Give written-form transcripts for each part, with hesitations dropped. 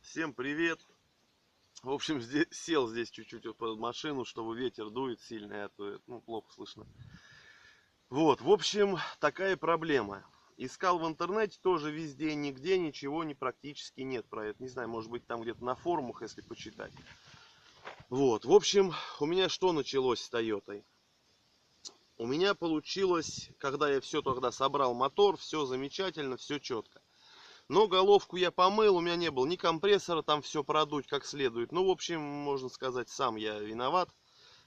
Всем привет! В общем, сел здесь чуть-чуть под машину, чтобы ветер дует сильно, а то плохо слышно. Вот, в общем, такая проблема. Искал в интернете тоже везде, нигде ничего практически нет про это. Не знаю, может быть там где-то на форумах, если почитать. Вот, в общем, у меня что началось с Тойотой? У меня получилось, когда я все тогда собрал мотор, все замечательно, все четко. Но головку я помыл, у меня не было ни компрессора, там все продуть как следует. Ну, в общем, можно сказать, сам я виноват.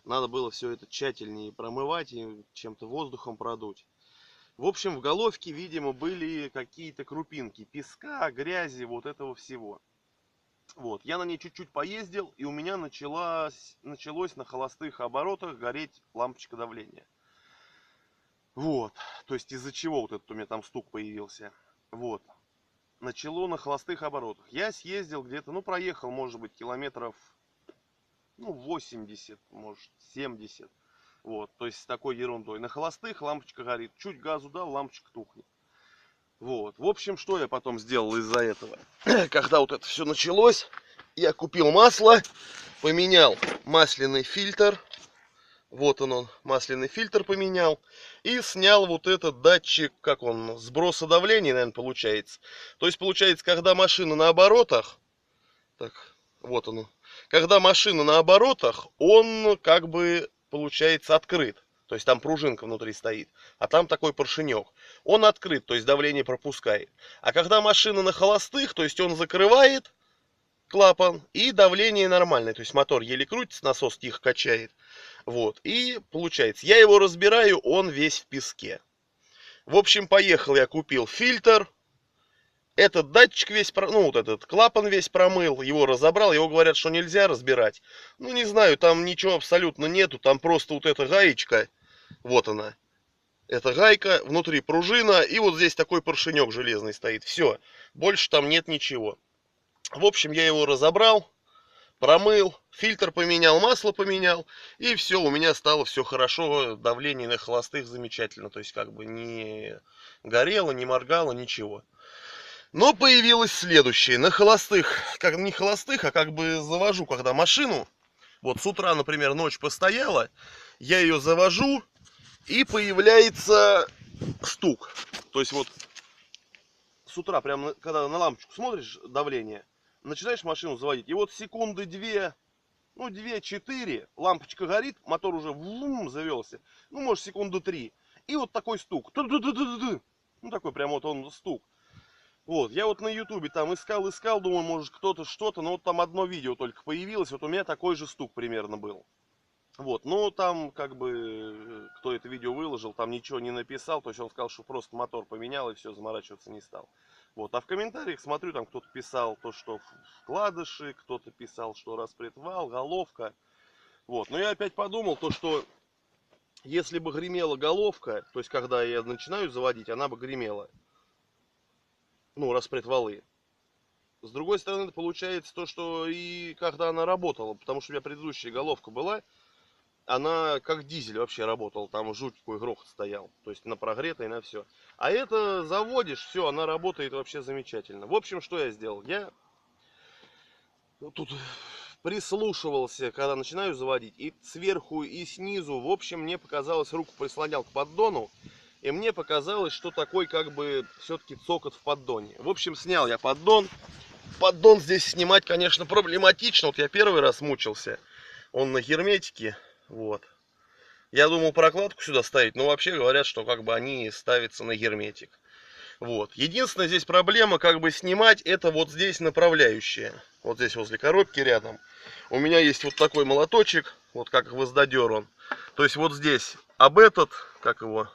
Надо было все это тщательнее промывать и чем-то воздухом продуть. В общем, в головке, видимо, были какие-то крупинки песка, грязи, вот этого всего. Вот, я на ней чуть-чуть поездил, и у меня началось на холостых оборотах гореть лампочка давления. Вот, то есть из-за чего вот этот у меня там стук появился. Вот. Начало на холостых оборотах. Я съездил где-то, проехал, может быть, километров, 80, может, 70. Вот, то есть с такой ерундой. На холостых лампочка горит. Чуть газу дал, лампочка тухнет. Вот, в общем, что я потом сделал из-за этого? Когда вот это все началось, я купил масло, поменял масляный фильтр. Вот он, масляный фильтр поменял. И снял вот этот датчик, как он, сброса давления, наверное, получается. То есть, получается, когда машина на оборотах, так, вот он, когда машина на оборотах, он как бы, получается, открыт. То есть, там пружинка внутри стоит. А там такой поршенек. Он открыт, то есть, давление пропускает. А когда машина на холостых, то есть, он закрывает клапан и давление нормальное. То есть, мотор еле крутится, насос тихо качает. Вот, и получается, я его разбираю, он весь в песке. В общем, поехал, я купил фильтр. Этот датчик весь, вот этот клапан весь промыл, его разобрал. Его говорят, что нельзя разбирать. Не знаю, там ничего абсолютно нету. Там просто вот эта гаечка, вот она. Это гайка, внутри пружина, и вот здесь такой поршенек железный стоит. Все, больше там нет ничего. В общем, я его разобрал. Промыл, фильтр поменял, масло поменял, и все, у меня стало все хорошо, давление на холостых замечательно, то есть как бы не горело, не моргало, ничего. Но появилось следующее, на холостых, как не холостых, а как бы завожу, когда машину, вот с утра, например, ночь постояла, я ее завожу, и появляется стук, то есть вот с утра, прямо когда на лампочку смотришь давление, начинаешь машину заводить, и вот секунды две, 2-4, лампочка горит, мотор уже завелся. Может, секунду 3. И вот такой стук. Такой прям вот он стук. Вот, я вот на ютубе там искал, думаю, может кто-то что-то, но вот там одно видео только появилось, вот у меня такой же стук примерно был. Вот, там как бы, кто это видео выложил, там ничего не написал, то есть он сказал, что просто мотор поменял и все, заморачиваться не стал. Вот, а в комментариях смотрю, там кто-то писал то, что вкладыши, кто-то писал, что распредвал, головка. Вот, но я опять подумал, то, что если бы гремела головка, то есть когда я начинаю заводить, она бы гремела. Распредвалы. С другой стороны, получается то, что и когда она работала, потому что у меня предыдущая головка была, она как дизель вообще работала, там жуть какой грохот стоял, то есть на прогретой, на все. А это заводишь, все, она работает вообще замечательно. В общем, что я сделал? Я тут прислушивался, когда начинаю заводить, и сверху, и снизу, в общем, мне показалось, руку прислонял к поддону, и мне показалось, что такой как бы все-таки цокот в поддоне. В общем, снял я поддон. Поддон здесь снимать, конечно, проблематично, вот я первый раз мучился, он на герметике, вот. Я думал прокладку сюда ставить, но вообще говорят, что как бы они ставятся на герметик. Вот. Единственная здесь проблема, как бы снимать, это вот здесь направляющая. Вот здесь возле коробки рядом. У меня есть вот такой молоточек, вот как гвоздодер он. То есть вот здесь об этот, как его,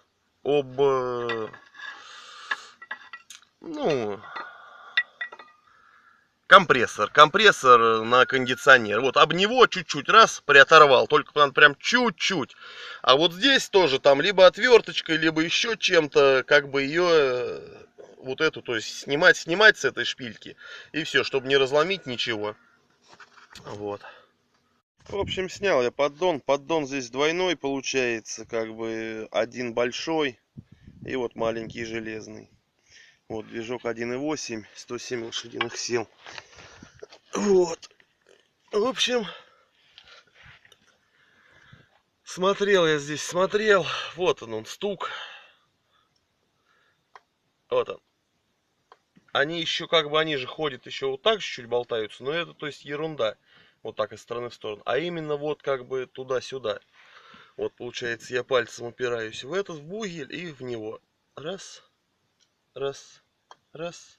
компрессор на кондиционер. Вот об него чуть-чуть раз приоторвал, только надо прям чуть-чуть. А вот здесь тоже там либо отверточкой, либо еще чем-то, как бы ее вот эту, то есть снимать с этой шпильки. И все, чтобы не разломить ничего. Вот. В общем, снял я поддон. Поддон здесь двойной получается, как бы один большой и вот маленький железный. Вот движок 1.8, 107 лошадиных сил. Вот. В общем, смотрел я здесь, смотрел. Вот он стук. Вот он. Они еще как бы, они же ходят еще вот так чуть-чуть болтаются, но это то есть ерунда. Вот так из стороны в сторону. А именно вот как бы туда-сюда. Вот получается я пальцем упираюсь в этот бугель и в него. Раз, раз, раз.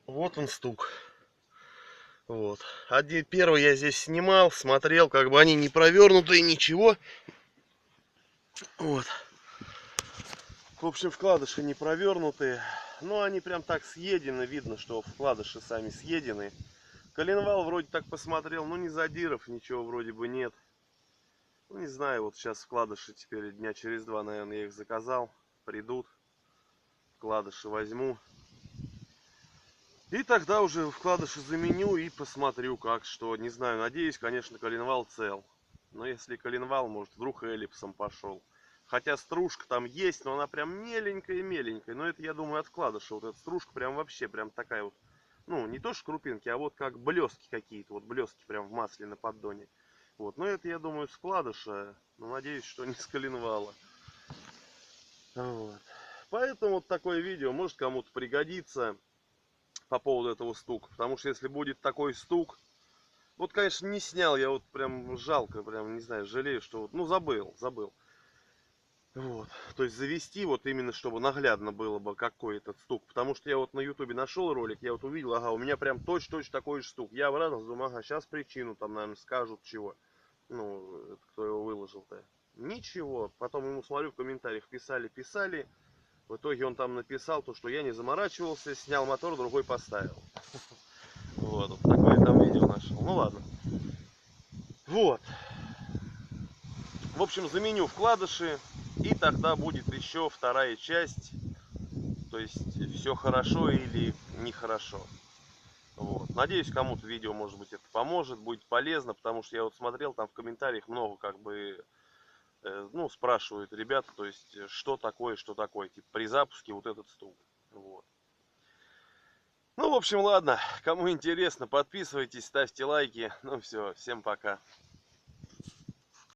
Вот он стук. Вот. Первый я здесь снимал, смотрел, как бы они не провернутые, ничего. Вот. В общем, вкладыши не провернутые. Но они прям так съедены. Видно, что вкладыши сами съедены. Коленвал вроде так посмотрел, ну не задиров, ничего вроде бы нет. Ну не знаю, вот сейчас вкладыши теперь дня через два, наверное, я их заказал. Придут. Вкладыши возьму. И тогда уже вкладыши заменю и посмотрю, как что. Не знаю, надеюсь, конечно, коленвал цел. Но если коленвал, может, вдруг эллипсом пошел. Хотя стружка там есть, но она прям меленькая-меленькая. Но это, я думаю, от вкладыша. Вот эта стружка прям вообще, прям такая вот. Ну, не то что крупинки, а вот как блески какие-то. Вот блески прям в масле на поддоне. Вот, но это, я думаю, с вкладыша. Но надеюсь, что не с коленвала. Вот. Поэтому вот такое видео может кому-то пригодится по поводу этого стука. Потому что если будет такой стук, вот, конечно, не снял, я вот прям жалко, прям, не знаю, жалею, что вот, ну, забыл. Вот, то есть завести вот именно, чтобы наглядно было бы, какой этот стук. Потому что я вот на ютубе нашел ролик, я вот увидел, ага, у меня прям точно такой же стук. Я обрадовался, думаю, ага, сейчас причину там, наверное, скажут чего. Ну, кто его выложил-то. Ничего, потом ему смотрю в комментариях, писали. В итоге он там написал то, что я не заморачивался, снял мотор, другой поставил. Вот такое там видео нашел. Ну ладно. Вот. В общем, заменю вкладыши. И тогда будет еще вторая часть. То есть, все хорошо или нехорошо. Вот. Надеюсь, кому-то видео, может быть, это поможет, будет полезно. Потому что я вот смотрел, там в комментариях много как бы, ну, спрашивают ребята, то есть, что такое. Типа, при запуске вот этот стук. Вот. Ну, в общем, ладно. Кому интересно, подписывайтесь, ставьте лайки. Ну все, всем пока.